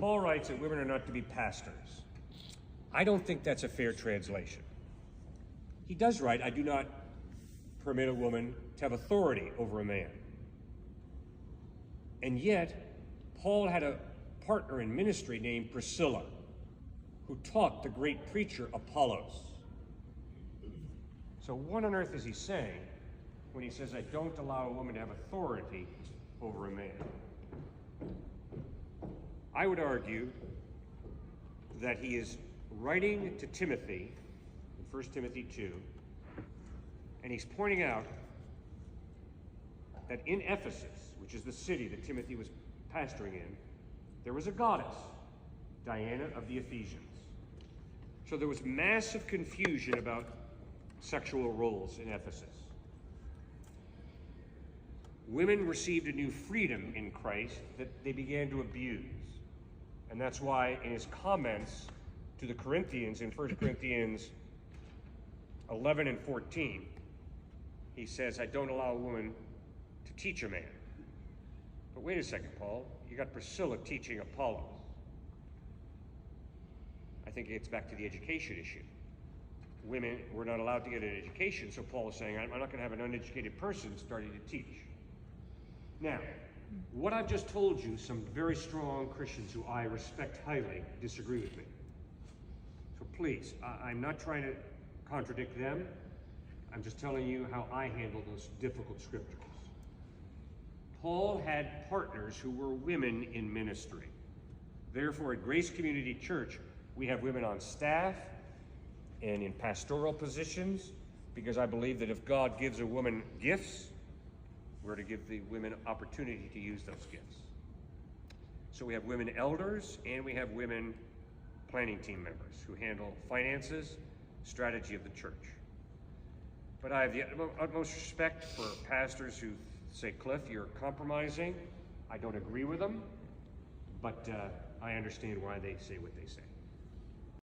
Paul writes that women are not to be pastors. I don't think that's a fair translation. He does write, I do not permit a woman to have authority over a man. And yet, Paul had a partner in ministry named Priscilla, who taught the great preacher Apollos. So what on earth is he saying when he says, I don't allow a woman to have authority over a man? I would argue that he is writing to Timothy in 1 Timothy 2, and he's pointing out that in Ephesus, which is the city that Timothy was pastoring in, there was a goddess, Diana of the Ephesians. So there was massive confusion about sexual roles in Ephesus. Women received a new freedom in Christ that they began to abuse. And that's why in his comments to the Corinthians in 1 Corinthians 11 and 14, he says, I don't allow a woman to teach a man. But wait a second, Paul, you got Priscilla teaching Apollos. I think it gets back to the education issue. Women were not allowed to get an education, so Paul is saying, I'm not going to have an uneducated person starting to teach. Now, what I've just told you, some very strong Christians who I respect highly disagree with me. So please, I'm not trying to contradict them. I'm just telling you how I handle those difficult scriptures. Paul had partners who were women in ministry. Therefore, at Grace Community Church, we have women on staff and in pastoral positions, because I believe that if God gives a woman gifts, we're to give the women opportunity to use those gifts. So we have women elders and we have women planning team members who handle finances, strategy of the church. But I have the utmost respect for pastors who say, Cliff, you're compromising. I don't agree with them, but I understand why they say what they say.